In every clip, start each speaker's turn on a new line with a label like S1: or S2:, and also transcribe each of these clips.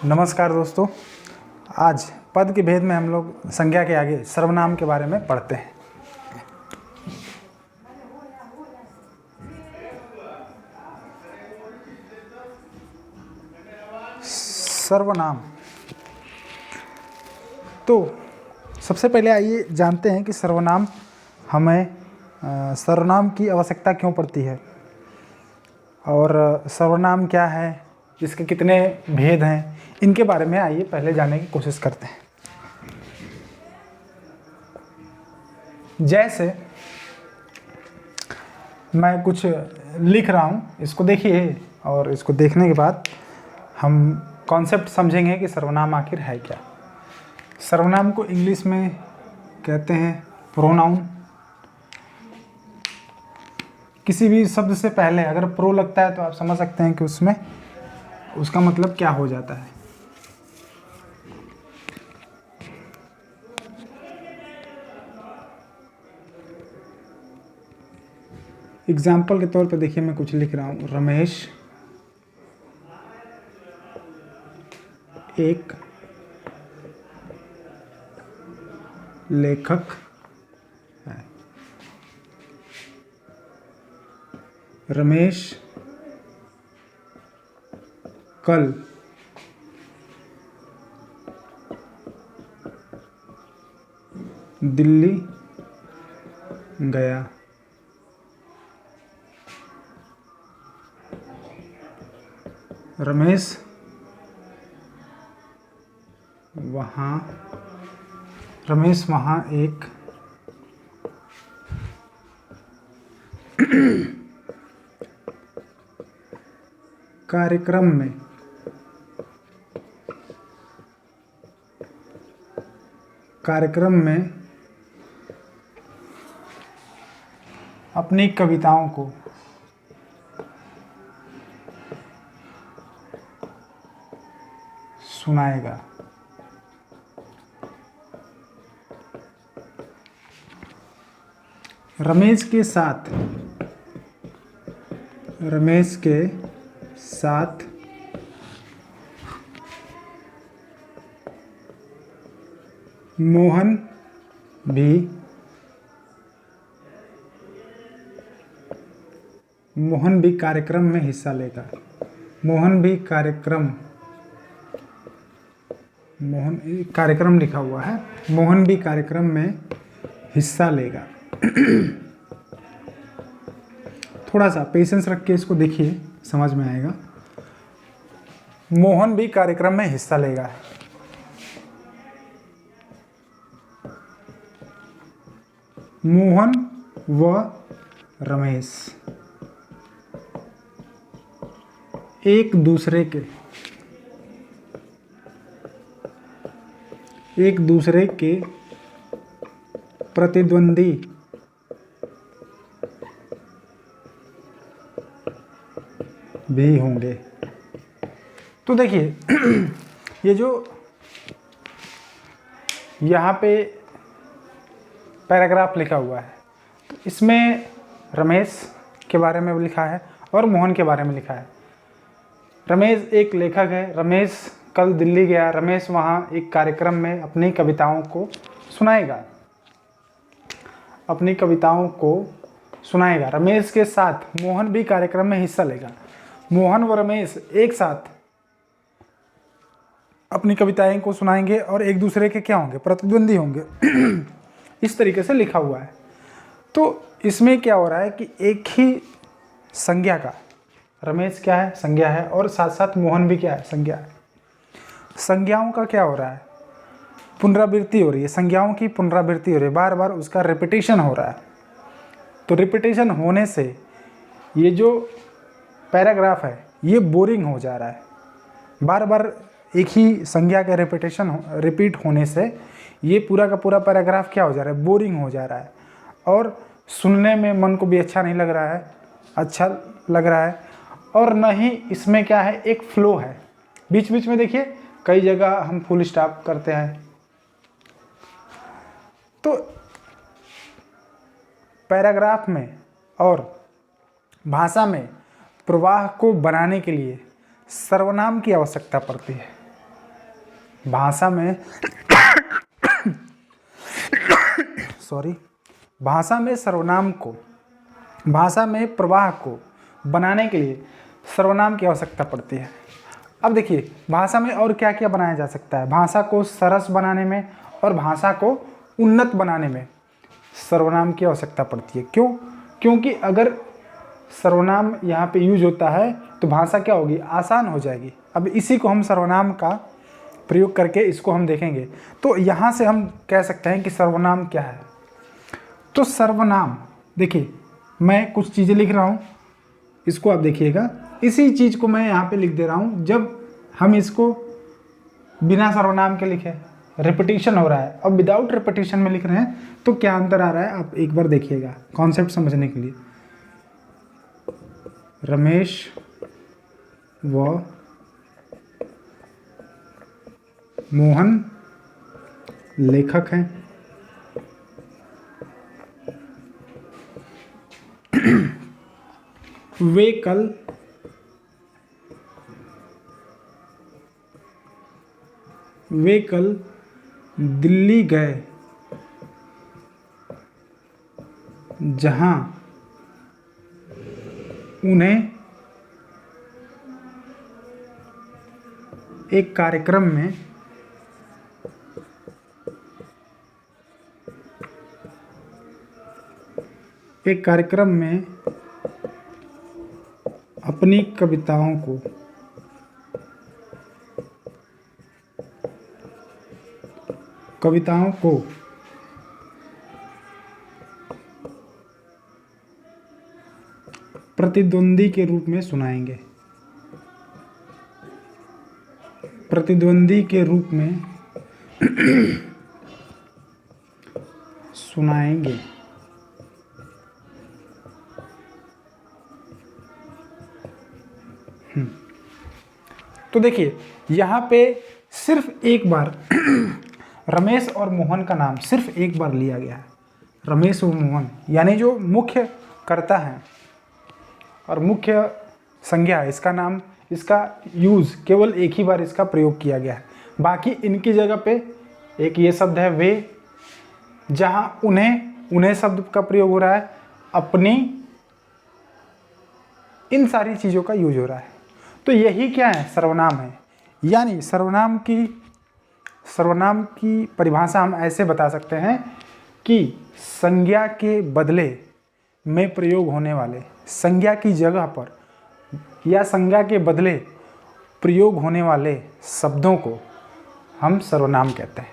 S1: नमस्कार दोस्तों। आज पद के भेद में हम लोग संज्ञा के आगे सर्वनाम के बारे में पढ़ते हैं। सर्वनाम। तो सबसे पहले आइए जानते हैं कि सर्वनाम की आवश्यकता क्यों पड़ती है और सर्वनाम क्या है, इसके कितने भेद हैं, इनके बारे में आइए पहले जानने की कोशिश करते हैं। जैसे मैं कुछ लिख रहा हूँ, इसको देखिए और इसको देखने के बाद हम कॉन्सेप्ट समझेंगे कि सर्वनाम आखिर है क्या। सर्वनाम को इंग्लिश में कहते हैं प्रोनाउन। किसी भी शब्द से पहले अगर प्रो लगता है तो आप समझ सकते हैं कि उसमें उसका मतलब क्या हो जाता है। एग्जाम्पल के तौर पर देखिए, मैं कुछ लिख रहा हूँ। रमेश एक लेखक है। रमेश कल दिल्ली गया। रमेश वहाँ एक कार्यक्रम में अपनी कविताओं को सुनाएगा। रमेश के साथ मोहन भी कार्यक्रम में हिस्सा लेगा। कार्यक्रम लिखा हुआ है। मोहन भी कार्यक्रम में हिस्सा लेगा। थोड़ा सा पेशेंस रख के इसको देखिए, समझ में आएगा। मोहन भी कार्यक्रम में हिस्सा लेगा। मोहन व रमेश एक दूसरे के प्रतिद्वंदी भी होंगे। तो देखिए ये जो यहाँ पे पैराग्राफ लिखा हुआ है, तो इसमें रमेश के बारे में लिखा है और मोहन के बारे में लिखा है। रमेश एक लेखक है। रमेश कल दिल्ली गया। रमेश वहाँ एक कार्यक्रम में अपनी कविताओं को सुनाएगा। रमेश के साथ मोहन भी कार्यक्रम में हिस्सा लेगा। मोहन व रमेश एक साथ अपनी कविताएं को सुनाएंगे और एक दूसरे के क्या होंगे, प्रतिद्वंदी होंगे। इस तरीके से लिखा हुआ है। तो इसमें क्या हो रहा है कि एक ही संज्ञा का, रमेश क्या है, संज्ञा है, और साथ साथ मोहन भी क्या है, संज्ञा है। संज्ञाओं का क्या हो रहा है, पुनरावृत्ति हो रही है। संज्ञाओं की पुनरावृत्ति हो रही है, बार बार उसका रिपीटेशन हो रहा है। तो रिपीटेशन होने से ये जो पैराग्राफ है ये बोरिंग हो जा रहा है। बार बार एक ही संज्ञा का रिपीट होने से ये पूरा का पूरा पैराग्राफ क्या हो जा रहा है, बोरिंग हो जा रहा है, और सुनने में मन को भी अच्छा नहीं लग रहा है, और न ही इसमें क्या है, एक फ्लो है। बीच बीच में देखिए कई जगह हम फुल स्टॉप करते हैं। तो पैराग्राफ में और भाषा में प्रवाह को बनाने के लिए सर्वनाम की आवश्यकता पड़ती है। भाषा में भाषा में सर्वनाम को, भाषा में प्रवाह को बनाने के लिए सर्वनाम की आवश्यकता पड़ती है। अब देखिए भाषा में और क्या क्या बनाया जा सकता है। भाषा को सरस बनाने में और भाषा को उन्नत बनाने में सर्वनाम की आवश्यकता पड़ती है। क्यों? क्योंकि अगर सर्वनाम यहाँ पे यूज होता है तो भाषा क्या होगी, आसान हो जाएगी। अब इसी को हम सर्वनाम का प्रयोग करके इसको हम देखेंगे। तो यहाँ से हम कह सकते हैं कि सर्वनाम क्या है। तो सर्वनाम, देखिए मैं कुछ चीज़ें लिख रहा हूँ, इसको आप देखिएगा। इसी चीज़ को मैं यहाँ पे लिख दे रहा हूँ। जब हम इसको बिना सर्वनाम के लिखे, रिपीटिशन हो रहा है, अब विदाउट रिपीटिशन में लिख रहे हैं तो क्या अंतर आ रहा है आप एक बार देखिएगा कॉन्सेप्ट समझने के लिए। रमेश व मोहन लेखक हैं। वे कल दिल्ली गए जहां उन्हें एक कार्यक्रम में अपनी कविताओं को प्रतिद्वंदी के रूप में सुनाएंगे। प्रतिद्वंदी के रूप में सुनाएंगे। तो देखिए यहाँ पे सिर्फ एक बार रमेश और मोहन का नाम सिर्फ एक बार लिया गया है। रमेश और मोहन यानी जो मुख्य कर्ता है और मुख्य संज्ञा है, इसका नाम, इसका यूज़ केवल एक ही बार इसका प्रयोग किया गया है। बाकी इनकी जगह पे एक ये शब्द है वे, जहाँ उन्हें शब्द का प्रयोग हो रहा है, अपनी, इन सारी चीज़ों का यूज हो रहा है। तो यही क्या है, सर्वनाम है। यानी सर्वनाम की परिभाषा हम ऐसे बता सकते हैं कि संज्ञा के बदले में प्रयोग होने वाले, संज्ञा की जगह पर या संज्ञा के बदले प्रयोग होने वाले शब्दों को हम सर्वनाम कहते हैं।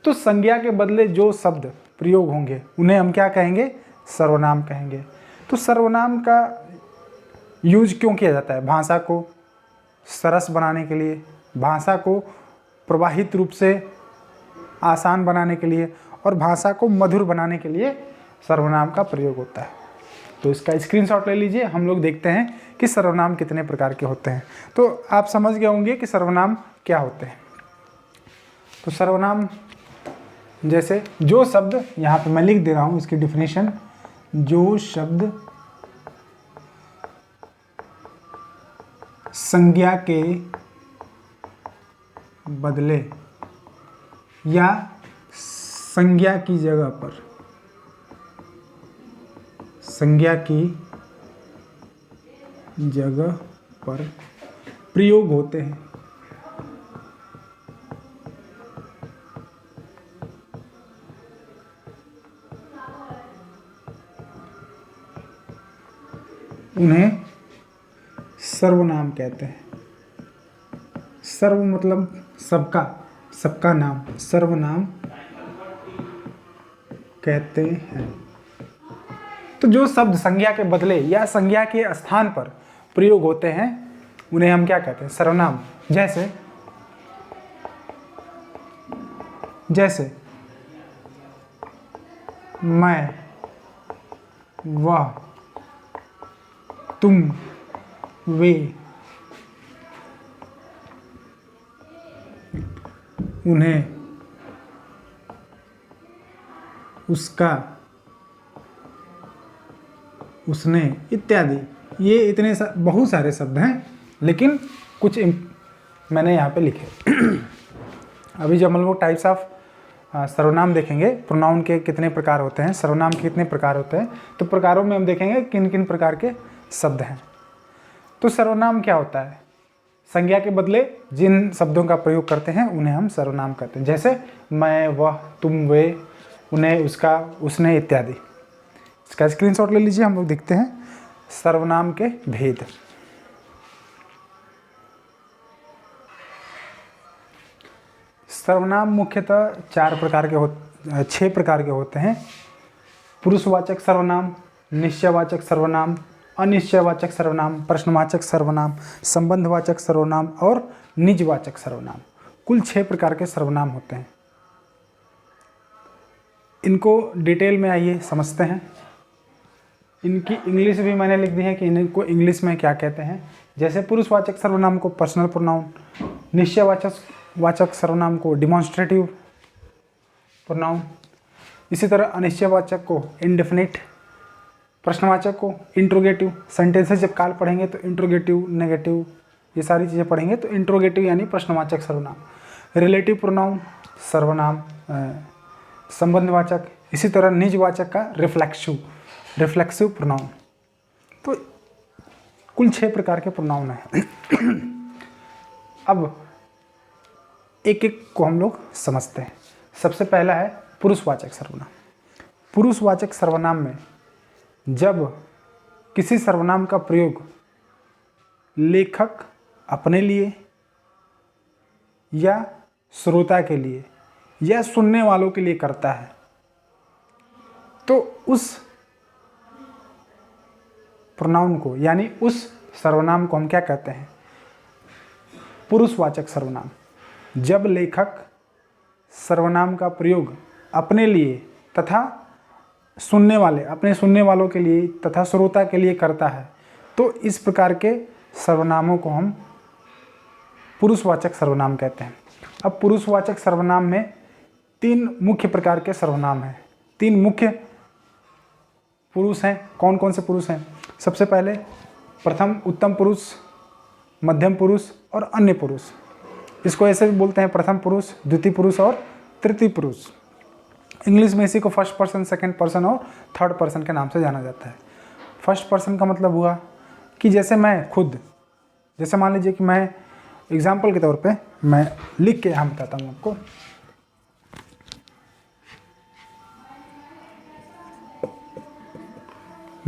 S1: तो संज्ञा के बदले जो शब्द प्रयोग होंगे उन्हें हम क्या कहेंगे, सर्वनाम कहेंगे। तो सर्वनाम का यूज क्यों किया जाता है? भाषा को सरस बनाने के लिए, भाषा को प्रवाहित रूप से आसान बनाने के लिए और भाषा को मधुर बनाने के लिए सर्वनाम का प्रयोग होता है। तो इसका स्क्रीनशॉट ले लीजिए, हम लोग देखते हैं कि सर्वनाम कितने प्रकार के होते हैं। तो आप समझ गए होंगे कि सर्वनाम क्या होते हैं। तो सर्वनाम जैसे जो शब्द, यहाँ पे मैं लिख दे रहा हूँ इसकी डिफिनीशन, जो शब्द संज्ञा के बदले या संज्ञा की जगह पर, संज्ञा की जगह पर प्रयोग होते हैं, उन्हें सर्वनाम कहते हैं। सर्व मतलब सबका नाम, सर्वनाम कहते हैं। तो जो शब्द संज्ञा के बदले या संज्ञा के स्थान पर प्रयोग होते हैं उन्हें हम क्या कहते हैं, सर्वनाम। जैसे मैं, वह, तुम, वे, उन्हें, उसका, उसने इत्यादि। ये इतने बहुत सारे शब्द हैं, लेकिन कुछ मैंने यहाँ पे लिखे। अभी जब हम लोग टाइप्स ऑफ सर्वनाम देखेंगे, प्रोनाउन के कितने प्रकार होते हैं, सर्वनाम के कितने प्रकार होते हैं, तो प्रकारों में हम देखेंगे किन किन प्रकार के शब्द हैं। तो सर्वनाम क्या होता है? संज्ञा के बदले जिन शब्दों का प्रयोग करते हैं उन्हें हम सर्वनाम कहते हैं। जैसे मैं, वह, तुम, वे, उन्हें, उसका, उसने इत्यादि। इसका स्क्रीनशॉट ले लीजिए, हम लोग देखते हैं सर्वनाम के भेद। सर्वनाम मुख्यतः 6 प्रकार के होते हैं। पुरुषवाचक सर्वनाम, निश्चयवाचक सर्वनाम, अनिश्चयवाचक सर्वनाम, प्रश्नवाचक सर्वनाम, संबंधवाचक सर्वनाम और निजवाचक सर्वनाम। कुल 6 प्रकार के सर्वनाम होते हैं। इनको डिटेल में आइए समझते हैं। इनकी इंग्लिश भी मैंने लिख दी है कि इनको इंग्लिश में क्या कहते हैं। जैसे पुरुषवाचक सर्वनाम को पर्सनल प्रोनाउन, निश्चयवाचक सर्वनाम को डिमॉन्स्ट्रेटिव प्रोनाउन, इसी तरह अनिश्चयवाचक को इंडेफिनिट, प्रश्नवाचक को इंट्रोगेटिव। सेंटेंसेस जब काल पढ़ेंगे तो इंट्रोगेटिव, नेगेटिव, ये सारी चीज़ें पढ़ेंगे तो इंट्रोगेटिव यानी प्रश्नवाचक सर्वनाम। रिलेटिव प्रोनाउन सर्वनाम, संबंधवाचक। इसी तरह निजवाचक का रिफ्लेक्सिव प्रोनाउन। तो कुल 6 प्रकार के प्रोनाउन हैं। अब एक एक को हम लोग समझते हैं। सबसे पहला है पुरुषवाचक सर्वनाम। पुरुषवाचक सर्वनाम में जब किसी सर्वनाम का प्रयोग लेखक अपने लिए या श्रोता के लिए या सुनने वालों के लिए करता है तो उस प्रोनाउन को यानी उस सर्वनाम को हम क्या कहते हैं? पुरुषवाचक सर्वनाम। जब लेखक सर्वनाम का प्रयोग अपने लिए तथा अपने सुनने वालों के लिए तथा श्रोता के लिए करता है तो इस प्रकार के सर्वनामों को हम पुरुषवाचक सर्वनाम कहते हैं। अब पुरुषवाचक सर्वनाम में 3 मुख्य प्रकार के सर्वनाम हैं। 3 मुख्य पुरुष हैं। कौन कौन से पुरुष हैं? सबसे पहले प्रथम उत्तम पुरुष, मध्यम पुरुष और अन्य पुरुष। इसको ऐसे भी बोलते हैं प्रथम पुरुष, द्वितीय पुरुष और तृतीय पुरुष। इंग्लिश में इसी को फर्स्ट पर्सन, सेकंड पर्सन और थर्ड पर्सन के नाम से जाना जाता है। फर्स्ट पर्सन का मतलब हुआ कि जैसे मैं खुद, जैसे मान लीजिए कि मैं एग्जाम्पल के तौर पे मैं लिख के यहाँ बताता हूँ आपको।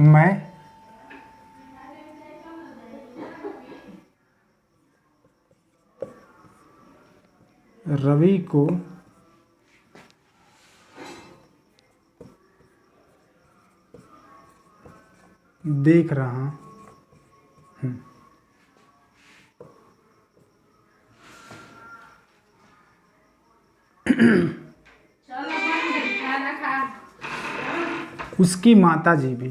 S1: मैं रवि को देख रहा हूं। उसकी माताजी भी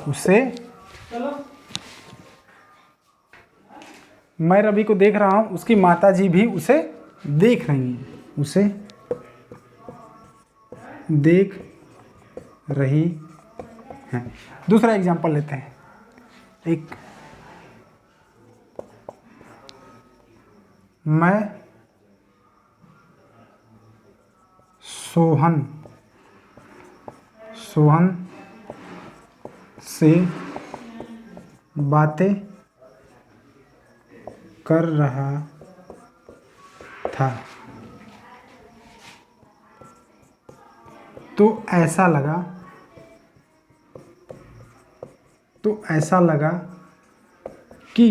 S1: उसे, मैं रवि को देख रहा हूं, उसकी माताजी भी उसे देख रही हैं, उसे देख रही हैं। दूसरा एग्जांपल लेते हैं। एक, मैं सोहन से बातें कर रहा था तो ऐसा लगा कि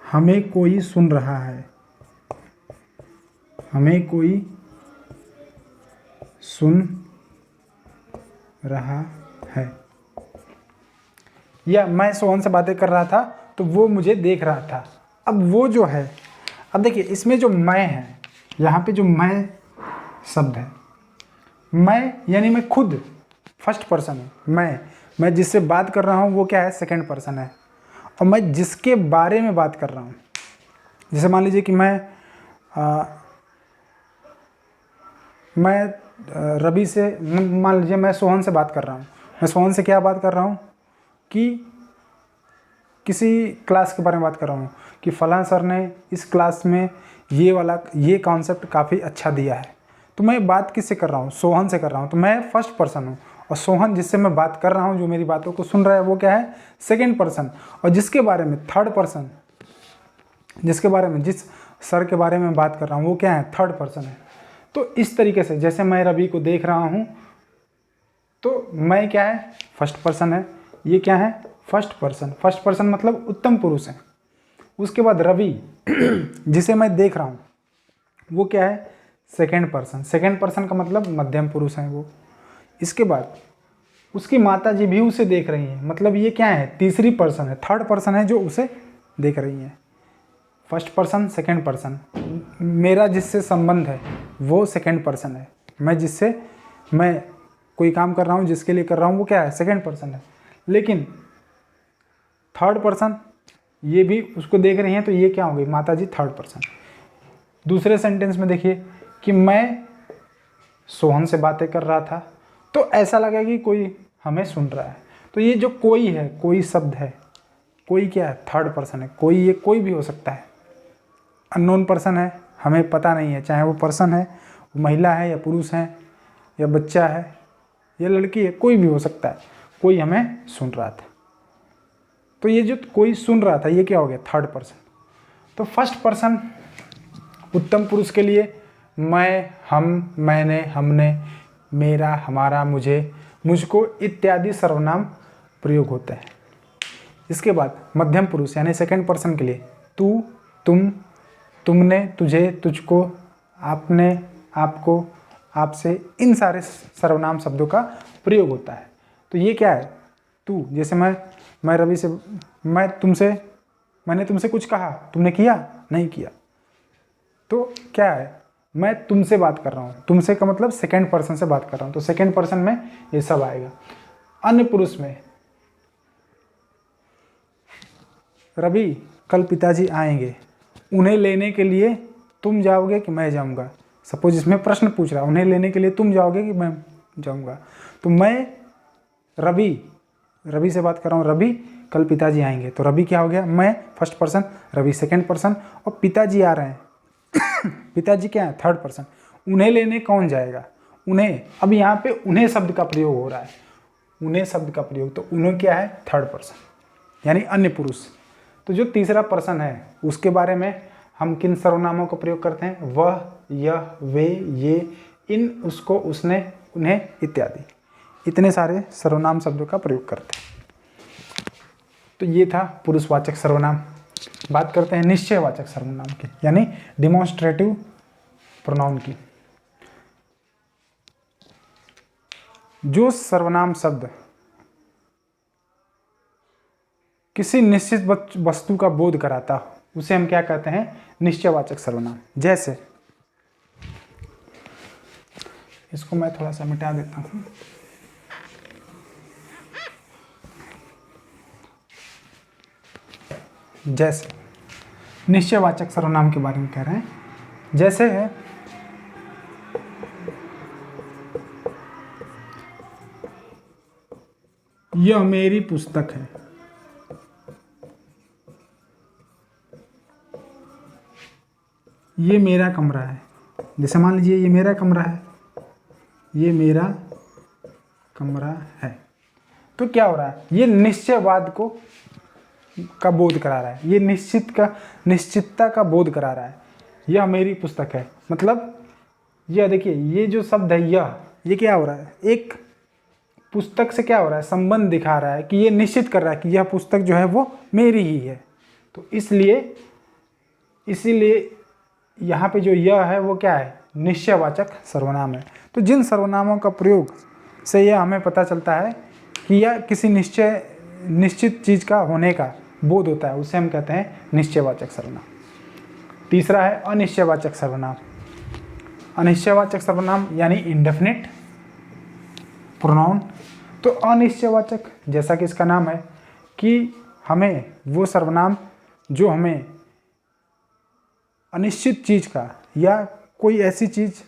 S1: हमें कोई सुन रहा है, हमें कोई सुन रहा है। या मैं सोहन से बातें कर रहा था तो वो मुझे देख रहा था। अब वो जो है, अब देखिए इसमें जो मैं है, यहाँ पे जो मैं शब्द है, मैं यानी मैं खुद फर्स्ट पर्सन है। मैं जिससे बात कर रहा हूँ वो क्या है? सेकंड पर्सन है। और मैं जिसके बारे में बात कर रहा हूँ, जैसे मान लीजिए कि मैं रवि से, मान लीजिए मैं सोहन से बात कर रहा हूँ। मैं सोहन से क्या बात कर रहा हूँ कि किसी क्लास के बारे में बात कर रहा हूँ कि फलां सर ने इस क्लास में ये कॉन्सेप्ट काफ़ी अच्छा दिया है, तो मैं बात किससे कर रहा हूँ? सोहन से कर रहा हूँ, तो मैं फर्स्ट पर्सन हूँ। और सोहन जिससे मैं बात कर रहा हूँ, जो मेरी बातों को सुन रहा है, वो क्या है? Second person. और जिसके बारे में थर्ड पर्सन, जिस सर के बारे में बात कर रहा हूँ, वो क्या है? थर्ड पर्सन है। तो इस तरीके से जैसे मैं रवि को देख रहा हूँ, तो मैं क्या है? फर्स्ट पर्सन है। ये क्या है? First person. फर्स्ट पर्सन मतलब उत्तम पुरुष है। उसके बाद रवि जिसे मैं देख रहा हूँ, वो क्या है? Second person. सेकेंड पर्सन का मतलब मध्यम पुरुष है वो। इसके बाद उसकी माता जी भी उसे देख रही हैं, मतलब ये क्या है? तीसरी पर्सन है, थर्ड पर्सन है जो उसे देख रही है। First person, second person. मेरा जिससे संबंध है वो सेकेंड पर्सन है। मैं कोई काम कर रहा हूँ, जिसके लिए कर रहा हूँ, वो क्या है? सेकेंड पर्सन है। लेकिन थर्ड पर्सन, ये भी उसको देख रही हैं, तो ये क्या हो गई? माता जी थर्ड पर्सन। दूसरे सेंटेंस में देखिए कि मैं सोहन से बातें कर रहा था, तो ऐसा लगा कि कोई हमें सुन रहा है। तो ये जो कोई है, कोई शब्द है, कोई क्या है? थर्ड पर्सन है। कोई, ये कोई भी हो सकता है, अननोन पर्सन है, हमें पता नहीं है, चाहे वो पर्सन है, वो महिला है या पुरुष है या बच्चा है या लड़की है, कोई भी हो सकता है। कोई हमें सुन रहा था, तो ये जो कोई सुन रहा था, ये क्या हो गया? Third person. तो फर्स्ट पर्सन उत्तम पुरुष के लिए मैं, हम, मैंने, हमने, मेरा, हमारा, मुझे, मुझको इत्यादि सर्वनाम प्रयोग होते हैं। इसके बाद मध्यम पुरुष यानी सेकंड पर्सन के लिए तू, तुम, तुमने, तुझे, तुझको, आपने, आपको, आपसे, इन सारे सर्वनाम शब्दों का प्रयोग होता है। तो ये क्या है? तू, जैसे मैं रवि से, मैंने तुमसे कुछ कहा, तुमने किया? नहीं किया। तो क्या है? मैं तुमसे बात कर रहा हूँ, तुमसे का मतलब सेकंड पर्सन से बात कर रहा हूँ, तो सेकंड पर्सन में ये सब आएगा। अन्य पुरुष में रवि, कल पिताजी आएंगे, उन्हें लेने के लिए तुम जाओगे कि मैं जाऊंगा? सपोज इसमें प्रश्न पूछ रहा है, उन्हें लेने के लिए तुम जाओगे कि मैं जाऊंगा? तो मैं रवि से बात कर रहा हूँ, रवि कल पिताजी आएंगे, तो रवि क्या हो गया? मैं first person, Ravi second person, और पिताजी आ रहे हैं पिताजी क्या है? Third person. उन्हें लेने कौन जाएगा? उन्हें, अब यहाँ पे उन्हें शब्द का प्रयोग हो रहा है, उन्हें शब्द का प्रयोग, तो उन्हें क्या है? थर्ड पर्सन यानी अन्य पुरुष। तो जो तीसरा पर्सन है, उसके बारे में हम किन सर्वनामों का प्रयोग करते हैं? वह, यह, वे, ये, इन, उसको, उसने, उन्हें इत्यादि, इतने सारे सर्वनाम शब्दों का प्रयोग करते हैं। तो ये था पुरुषवाचक सर्वनाम। बात करते हैं निश्चयवाचक सर्वनाम की, यानी डिमॉन्स्ट्रेटिव प्रोनाउन की। जो सर्वनाम शब्द किसी निश्चित वस्तु का बोध कराता हो, उसे हम क्या कहते हैं? निश्चयवाचक सर्वनाम। जैसे इसको मैं थोड़ा सा मिटा देता हूं। जैसे निश्चयवाचक सर्वनाम के बारे में कह रहे हैं, जैसे है यह मेरी पुस्तक है, ये मेरा कमरा है। जैसे मान लीजिए ये मेरा कमरा है, ये मेरा कमरा है, तो क्या हो रहा है? ये निश्चयवाद का बोध करा रहा है, ये निश्चितता का बोध करा रहा है। यह मेरी पुस्तक है, मतलब यह देखिए, ये जो शब्द है ये क्या हो रहा है? एक पुस्तक से क्या हो रहा है? संबंध दिखा रहा है कि ये निश्चित कर रहा है कि यह पुस्तक जो है वो मेरी ही है। तो इसीलिए यहाँ पे जो यह है वो क्या है? निश्चयवाचक सर्वनाम है। तो जिन सर्वनामों का प्रयोग से यह हमें पता चलता है कि यह किसी निश्चित चीज़ का होने का बोध होता है, उसे हम कहते हैं निश्चयवाचक सर्वनाम। तीसरा है अनिश्चयवाचक सर्वनाम। अनिश्चयवाचक सर्वनाम यानी इंडेफिनिट प्रोनाउन। तो अनिश्चयवाचक, जैसा कि इसका नाम है, कि हमें वो सर्वनाम जो हमें अनिश्चित चीज़ का या कोई ऐसी चीज़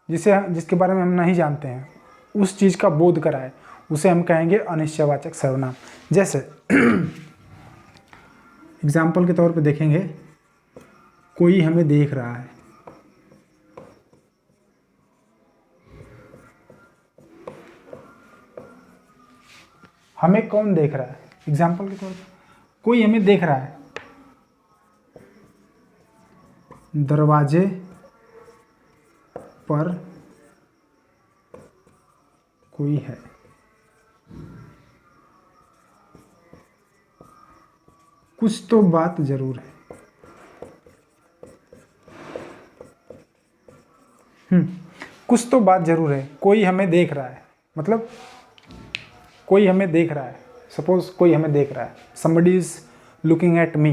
S1: जिसके बारे में हम नहीं जानते हैं, उस चीज़ का बोध कराए, उसे हम कहेंगे अनिश्चयवाचक सर्वनाम। जैसे एग्जाम्पल के तौर पे देखेंगे, कोई हमें देख रहा है। हमें कौन देख रहा है? एग्जाम्पल के तौर पे कोई हमें देख रहा है। दरवाजे पर कोई है। कुछ तो बात जरूर है। कुछ तो बात जरूर है। कोई हमें देख रहा है, मतलब कोई हमें देख रहा है। सपोज कोई हमें देख रहा है, somebody is looking at me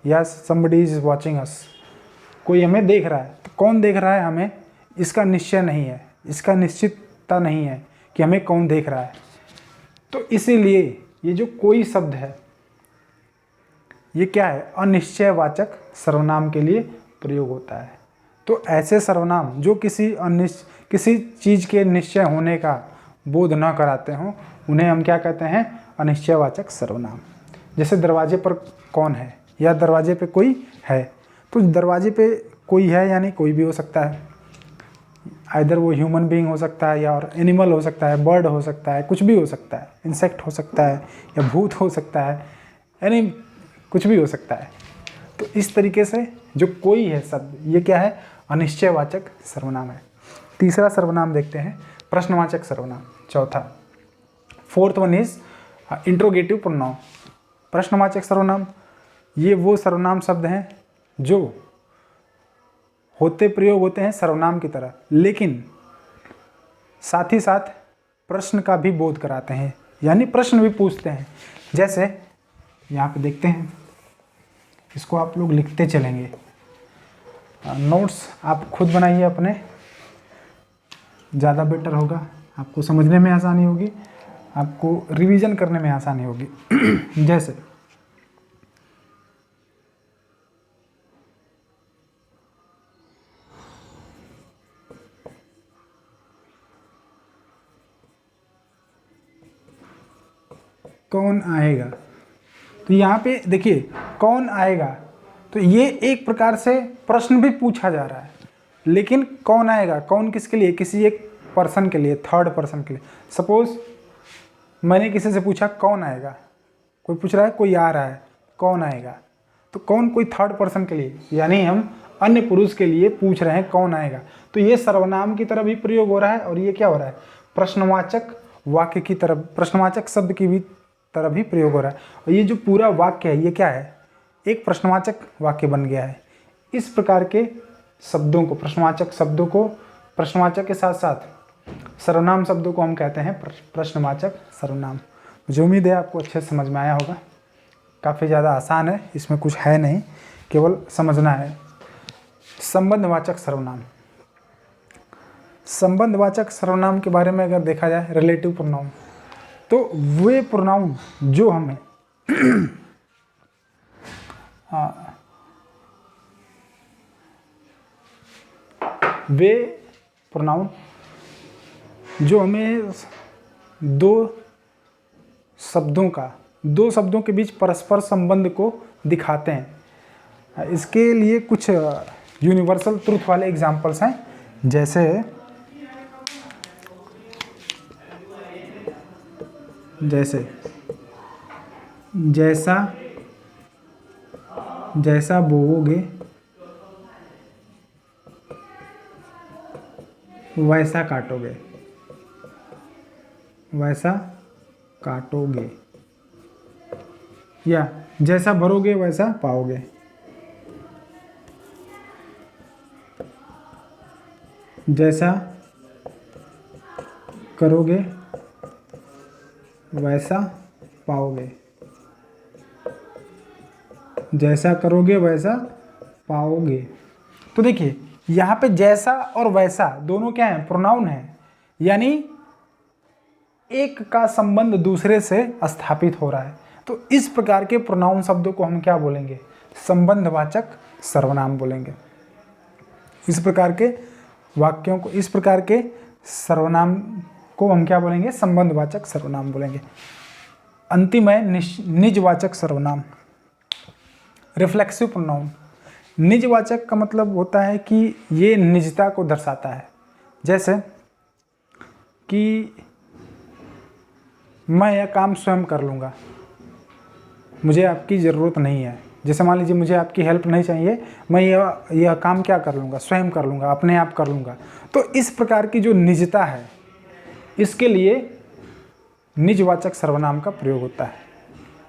S1: या somebody is watching us। कोई हमें देख रहा है, तो कौन देख रहा है हमें, इसका निश्चय नहीं है, इसका निश्चितता नहीं है कि हमें कौन देख रहा है। तो इसीलिए ये जो कोई शब्द है, ये क्या है, अनिश्चयवाचक सर्वनाम के लिए प्रयोग होता है। तो ऐसे सर्वनाम जो किसी चीज़ के निश्चय होने का बोध न कराते हों, उन्हें हम क्या कहते हैं, अनिश्चयवाचक सर्वनाम। जैसे दरवाजे पर कौन है या दरवाजे पे कोई है, तो दरवाजे पे कोई है यानी कोई भी हो सकता है। आइदर वो ह्यूमन बीइंग हो सकता है या और एनिमल हो सकता है, बर्ड हो सकता है, कुछ भी हो सकता है, इंसेक्ट हो सकता है या भूत हो सकता है, यानी कुछ भी हो सकता है। तो इस तरीके से जो कोई है शब्द, ये क्या है, अनिश्चयवाचक सर्वनाम है। तीसरा सर्वनाम देखते हैं, प्रश्नवाचक सर्वनाम। चौथा, fourth one is interrogative pronoun. प्रश्नवाचक सर्वनाम, ये वो सर्वनाम शब्द हैं जो प्रयोग होते हैं सर्वनाम की तरह, लेकिन साथ ही साथ प्रश्न का भी बोध कराते हैं, यानी प्रश्न भी पूछते हैं। जैसे यहाँ पे देखते हैं, इसको आप लोग लिखते चलेंगे। नोट्स आप खुद बनाइए अपने, ज़्यादा बेटर होगा, आपको समझने में आसानी होगी, आपको रिवीजन करने में आसानी होगी। जैसे कौन आएगा, तो यहाँ पे देखिए कौन आएगा, तो ये एक प्रकार से प्रश्न भी पूछा जा रहा है, लेकिन कौन आएगा, कौन किसके लिए, किसी एक पर्सन के लिए, थर्ड पर्सन के लिए। सपोज मैंने किसी से पूछा कौन आएगा, कोई पूछ रहा है कोई आ रहा है, कौन आएगा, तो कौन कोई थर्ड पर्सन के लिए, यानी हम अन्य पुरुष के लिए पूछ रहे हैं कौन आएगा। तो ये सर्वनाम की तरह भी प्रयोग हो रहा है, और ये क्या हो रहा है, प्रश्नवाचक वाक्य की तरफ, प्रश्नवाचक शब्द की भी तरह भी प्रयोग हो रहा है। और ये जो पूरा वाक्य है, ये क्या है, एक प्रश्नवाचक वाक्य बन गया है। इस प्रकार के शब्दों को, प्रश्नवाचक शब्दों को, प्रश्नवाचक के साथ साथ सर्वनाम शब्दों को हम कहते हैं प्रश्नवाचक सर्वनाम। मुझे उम्मीद है आपको अच्छे से समझ में आया होगा। काफ़ी ज़्यादा आसान है, इसमें कुछ है नहीं, केवल समझना है। संबंधवाचक सर्वनाम। संबंधवाचक सर्वनाम के बारे में अगर देखा जाए, रिलेटिव प्रोनाउन, तो वे प्रोनाउन जो हमें वे प्रोनाउन जो हमें दो शब्दों के बीच परस्पर संबंध को दिखाते हैं। इसके लिए कुछ यूनिवर्सल ट्रुथ वाले एग्जाम्पल्स हैं, जैसे जैसा बोओगे वैसा काटोगे, या जैसा भरोगे वैसा पाओगे। जैसा करोगे वैसा पाओगे, जैसा करोगे वैसा पाओगे। तो देखिए यहाँ पे जैसा और वैसा दोनों क्या हैं, प्रोनाउन हैं, यानी एक का संबंध दूसरे से स्थापित हो रहा है। तो इस प्रकार के प्रोनाउन शब्दों को हम क्या बोलेंगे, संबंधवाचक सर्वनाम बोलेंगे। इस प्रकार के वाक्यों को, इस प्रकार के सर्वनाम को हम क्या बोलेंगे, संबंधवाचक सर्वनाम बोलेंगे। अंतिम है निजवाचक सर्वनाम। Reflexive pronoun. निजवाचक का मतलब होता है कि ये निजता को दर्शाता है। जैसे कि मैं यह काम स्वयं कर लूँगा, मुझे आपकी ज़रूरत नहीं है। जैसे मान लीजिए मुझे आपकी हेल्प नहीं चाहिए, मैं यह काम क्या कर लूँगा, स्वयं कर लूँगा, अपने आप कर लूँगा। तो इस प्रकार की जो निजता है, इसके लिए निजवाचक सर्वनाम का प्रयोग होता है।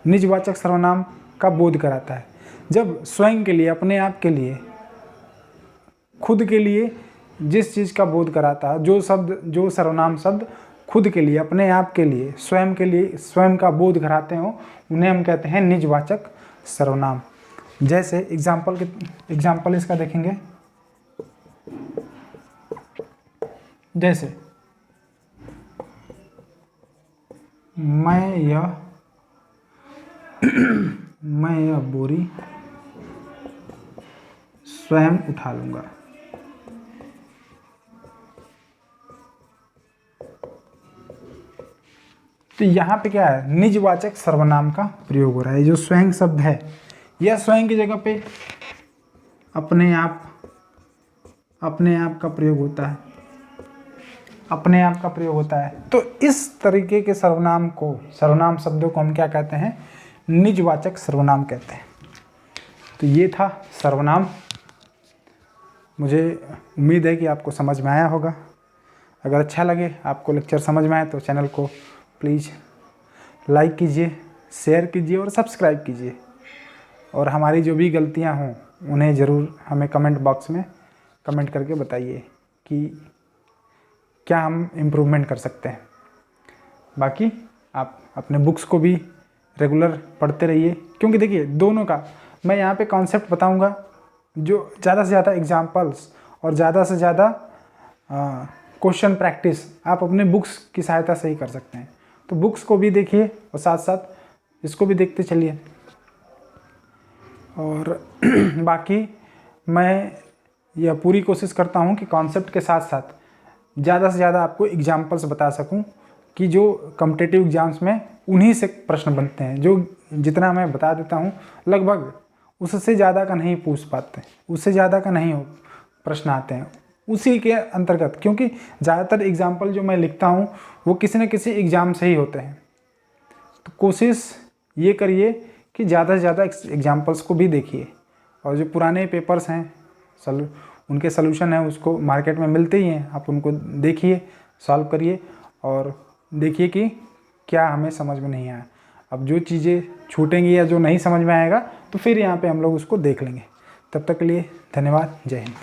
S1: निजवाचक सर्वनाम का बोध कराता है। जब स्वयं के लिए, अपने आप के लिए, खुद के लिए जिस चीज़ का बोध कराता है, जो सर्वनाम शब्द खुद के लिए, अपने आप के लिए, स्वयं का बोध कराते हो, उन्हें हम कहते हैं निजवाचक सर्वनाम। जैसे एग्जाम्पल इसका देखेंगे। जैसे मैं यह बोरी स्वयं उठा लूँगा। तो यहाँ पे क्या है, निजवाचक सर्वनाम का प्रयोग हो रहा है। जो स्वयं शब्द है, यह स्वयं की जगह पे अपने आप का प्रयोग होता है, अपने आप का प्रयोग होता है। तो इस तरीके के सर्वनाम शब्दों को हम क्या कहते हैं, निजवाचक सर्वनाम कहते हैं। तो ये था सर्वनाम। मुझे उम्मीद है कि आपको समझ में आया होगा। अगर अच्छा लगे, आपको लेक्चर समझ में आए, तो चैनल को प्लीज़ लाइक कीजिए, शेयर कीजिए और सब्सक्राइब कीजिए। और हमारी जो भी गलतियां हों, उन्हें ज़रूर हमें कमेंट बॉक्स में कमेंट करके बताइए कि क्या हम इम्प्रूवमेंट कर सकते हैं। बाकी आप अपने बुक्स को भी रेगुलर पढ़ते रहिए, क्योंकि देखिए दोनों का मैं यहाँ पे कॉन्सेप्ट बताऊँगा, जो ज़्यादा से ज़्यादा एग्जाम्पल्स और ज़्यादा से ज़्यादा क्वेश्चन प्रैक्टिस आप अपने बुक्स की सहायता से ही कर सकते हैं। तो बुक्स को भी देखिए और साथ साथ इसको भी देखते चलिए। और बाकी मैं यह पूरी कोशिश करता हूँ कि कॉन्सेप्ट के साथ साथ ज़्यादा से ज़्यादा आपको एग्जाम्पल्स बता सकूँ, कि जो कॉम्पिटिटिव एग्जाम्स में उन्हीं से प्रश्न बनते हैं। जो जितना मैं बता देता हूँ, लगभग उससे ज़्यादा का नहीं पूछ पाते, उससे ज़्यादा का नहीं प्रश्न आते हैं उसी के अंतर्गत। क्योंकि ज़्यादातर एग्जाम्पल जो मैं लिखता हूँ वो किसी न किसी एग्ज़ाम से ही होते हैं। तो कोशिश ये करिए कि ज़्यादा से ज़्यादा एग्जाम्पल्स को भी देखिए, और जो पुराने पेपर्स हैं उनके सलूशन है उसको मार्केट में मिलते ही हैं, आप उनको देखिए, सॉल्व करिए और देखिए कि क्या हमें समझ में नहीं आया। अब जो चीज़ें छूटेंगी या जो नहीं समझ में आएगा, तो फिर यहाँ पे हम लोग उसको देख लेंगे। तब तक के लिए धन्यवाद। जय हिंद।